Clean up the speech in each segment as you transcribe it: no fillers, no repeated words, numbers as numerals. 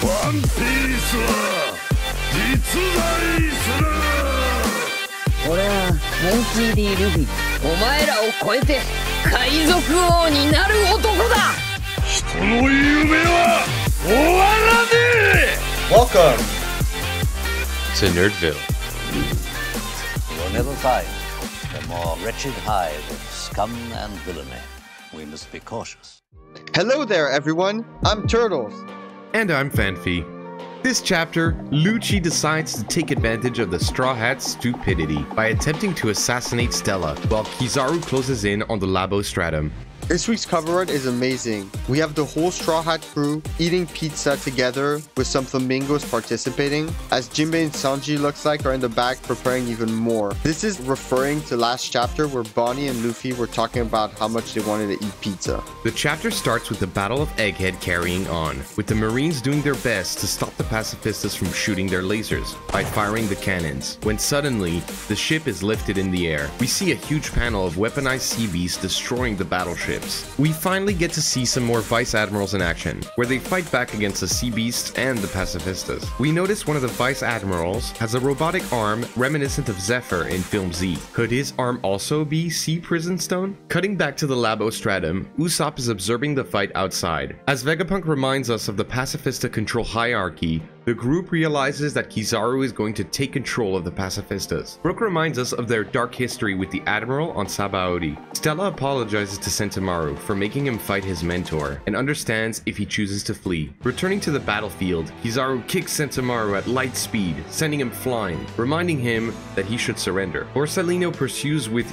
ワンピースは実在する。俺はモンキー D ルフィ、お前らを超えて海賊王になる男だ。人の夢は終わらねえ。 Welcome to Nerdville. You'll never find a more wretched hive of scum and villainy. We must be cautious. Hello there, everyone. I'm Turtles. And I'm Fanfi. This chapter, Lucci decides to take advantage of the Straw Hat's stupidity by attempting to assassinate Stella, while Kizaru closes in on the Labo Stratum. This week's cover art is amazing. We have the whole Straw Hat crew eating pizza together with some flamingos participating, as Jinbei and Sanji looks like are in the back preparing even more. This is referring to last chapter where Bonnie and Luffy were talking about how much they wanted to eat pizza. The chapter starts with the Battle of Egghead carrying on, with the Marines doing their best to stop the pacifistas from shooting their lasers by firing the cannons, when suddenly, the ship is lifted in the air. We see a huge panel of weaponized sea beasts destroying the battleship. We finally get to see some more Vice Admirals in action, where they fight back against the Sea Beasts and the Pacifistas. We notice one of the Vice Admirals has a robotic arm reminiscent of Zephyr in Film Z. Could his arm also be Sea Prison Stone? Cutting back to the Labo Stratum, Usopp is observing the fight outside. As Vegapunk reminds us of the Pacifista control hierarchy, the group realizes that Kizaru is going to take control of the Pacifistas. Brook reminds us of their dark history with the Admiral on Sabaody. Stella apologizes to Sentomaru for making him fight his mentor, and understands if he chooses to flee. Returning to the battlefield, Kizaru kicks Sentomaru at light speed, sending him flying, reminding him that he should surrender. Borsalino pursues with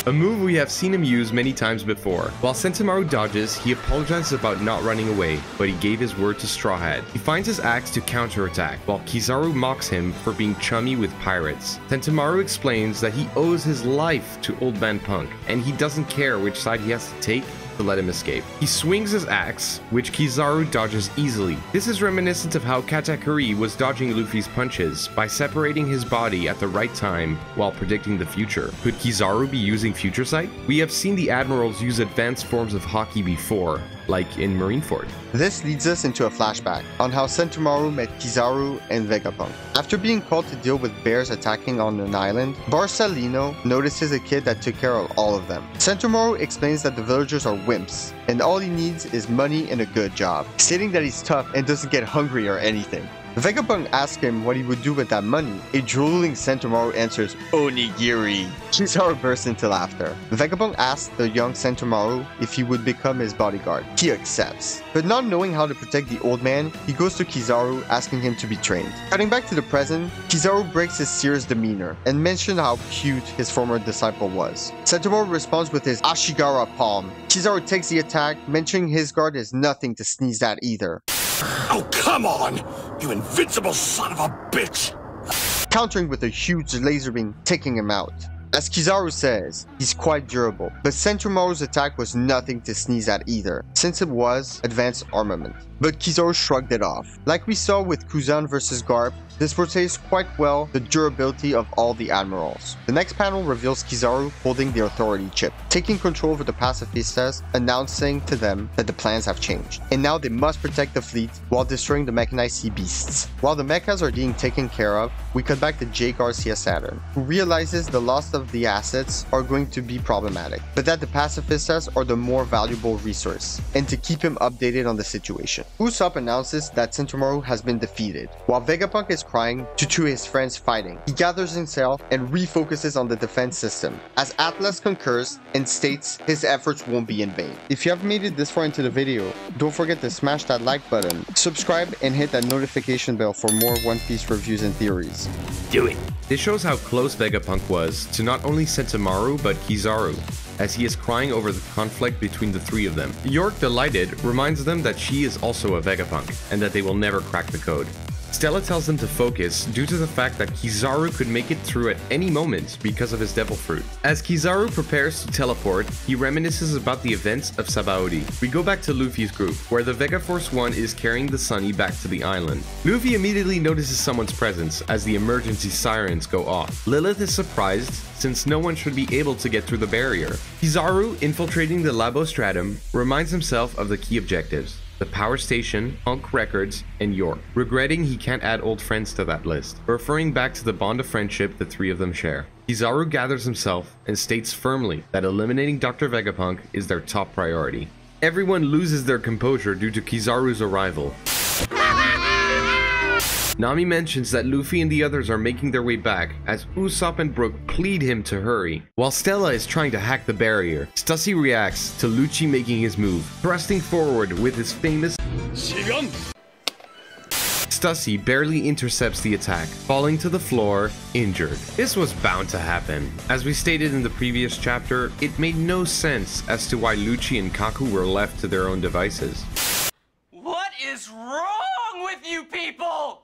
a move we have seen him use many times before. While Sentomaru dodges, he apologizes about not running away, but he gave his word to Straw Hat. He finds his axe to counterattack, while Kizaru mocks him for being chummy with pirates. Sentomaru explains that he owes his life to Old Man Punk, and he doesn't care which side he has to take to let him escape. He swings his axe, which Kizaru dodges easily. This is reminiscent of how Katakuri was dodging Luffy's punches by separating his body at the right time while predicting the future. Could Kizaru be using Future Sight? We have seen the Admirals use advanced forms of Haki before, like in Marineford. This leads us into a flashback on how Sentomaru met Kizaru and Vegapunk. After being called to deal with bears attacking on an island, Borsalino notices a kid that took care of all of them. Sentomaru explains that the villagers are wimps, and all he needs is money and a good job, stating that he's tough and doesn't get hungry or anything. Vegapunk asks him what he would do with that money. A drooling Sentomaru answers, "Onigiri." Kizaru bursts into laughter. Vegapunk asks the young Sentomaru if he would become his bodyguard. He accepts. But not knowing how to protect the old man, he goes to Kizaru asking him to be trained. Cutting back to the present, Kizaru breaks his serious demeanor and mentions how cute his former disciple was. Sentomaru responds with his Ashigara palm. Kizaru takes the attack, mentioning his guard is nothing to sneeze at either. Oh, come on, you invincible son of a bitch! Countering with a huge laser beam, taking him out. As Kizaru says, he's quite durable, but Sentomaru's attack was nothing to sneeze at either, since it was advanced armament. But Kizaru shrugged it off. Like we saw with Kuzan vs Garp, this portrays quite well the durability of all the admirals. The next panel reveals Kizaru holding the authority chip, taking control over the pacifistas, announcing to them that the plans have changed, and now they must protect the fleet while destroying the mechanized sea beasts. While the mechas are being taken care of, we cut back to J. Garcia Saturn, who realizes the loss of the assets are going to be problematic, but that the pacifistas are the more valuable resource, and to keep him updated on the situation. Usopp announces that Sentomaru has been defeated, while Vegapunk is crying due to his friends fighting. He gathers himself and refocuses on the defense system, as Atlas concurs and states his efforts won't be in vain. If you have made it this far into the video, don't forget to smash that like button, subscribe, and hit that notification bell for more One Piece reviews and theories. Do it! This shows how close Vegapunk was to not only Sentomaru but Kizaru, as he is crying over the conflict between the three of them. York, delighted, reminds them that she is also a Vegapunk, and that they will never crack the code. Stella tells them to focus due to the fact that Kizaru could make it through at any moment because of his devil fruit. As Kizaru prepares to teleport, he reminisces about the events of Sabaody. We go back to Luffy's group, where the Vega Force 1 is carrying the Sunny back to the island. Luffy immediately notices someone's presence as the emergency sirens go off. Lilith is surprised since no one should be able to get through the barrier. Kizaru, infiltrating the Labostratum, reminds himself of the key objectives: the Power Station, Punk Records, and York, regretting he can't add old friends to that list, referring back to the bond of friendship the three of them share. Kizaru gathers himself and states firmly that eliminating Dr. Vegapunk is their top priority. Everyone loses their composure due to Kizaru's arrival. Nami mentions that Luffy and the others are making their way back as Usopp and Brook plead him to hurry. While Stella is trying to hack the barrier, Stussy reacts to Lucci making his move, thrusting forward with his famous Shigan! Stussy barely intercepts the attack, falling to the floor, injured. This was bound to happen. As we stated in the previous chapter, it made no sense as to why Lucci and Kaku were left to their own devices. What is wrong with you people?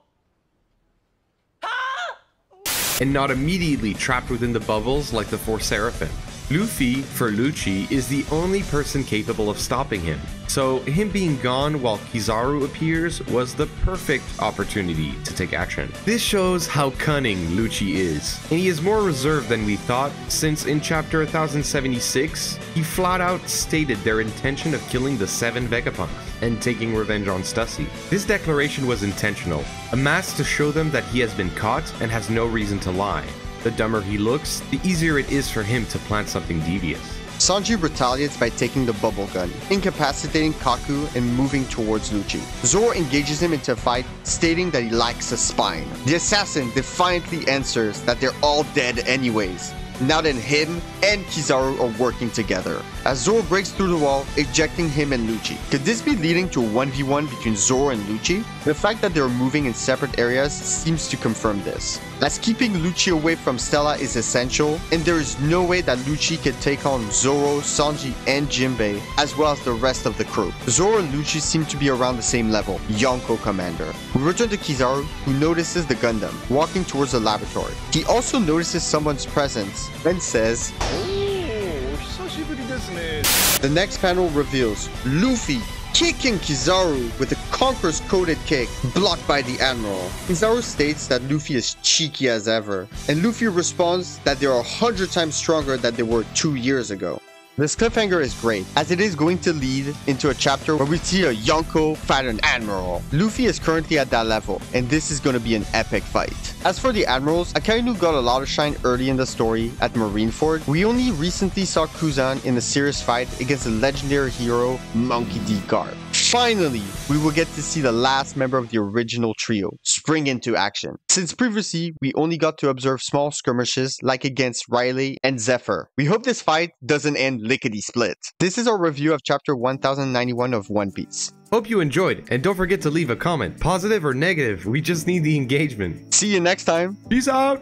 And not immediately trapped within the bubbles like the four Seraphim. Luffy, for Lucci, is the only person capable of stopping him, so him being gone while Kizaru appears was the perfect opportunity to take action. This shows how cunning Lucci is, and he is more reserved than we thought, since in chapter 1076, he flat out stated their intention of killing the 7 Vegapunks and taking revenge on Stussy. This declaration was intentional, a mask to show them that he has been caught and has no reason to lie. The dumber he looks, the easier it is for him to plant something devious. Sanji retaliates by taking the bubble gun, incapacitating Kaku and moving towards Lucci. Zoro engages him into a fight, stating that he lacks a spine. The assassin defiantly answers that they're all dead anyways. Now then, him and Kizaru are working together, as Zoro breaks through the wall, ejecting him and Lucci. Could this be leading to a 1v1 between Zoro and Lucci? The fact that they're moving in separate areas seems to confirm this, as keeping Lucci away from Stella is essential, and there is no way that Lucci could take on Zoro, Sanji, and Jinbei, as well as the rest of the crew. Zoro and Lucci seem to be around the same level, Yonko commander. We return to Kizaru, who notices the Gundam, walking towards the laboratory. He also notices someone's presence, then says, The next panel reveals Luffy kicking Kizaru with a Conqueror's coded kick, blocked by the Admiral. Kizaru states that Luffy is cheeky as ever, and Luffy responds that they are 100 times stronger than they were 2 years ago. This cliffhanger is great, as it is going to lead into a chapter where we see a Yonko fight an Admiral. Luffy is currently at that level, and this is going to be an epic fight. As for the Admirals, Akainu got a lot of shine early in the story at Marineford. We only recently saw Kuzan in a serious fight against the legendary hero Monkey D. Garp. Finally, we will get to see the last member of the original trio spring into action. Since previously, we only got to observe small skirmishes like against Riley and Zephyr. We hope this fight doesn't end lickety-split. This is our review of chapter 1091 of One Piece. Hope you enjoyed, and don't forget to leave a comment, positive or negative, we just need the engagement. See you next time. Peace out!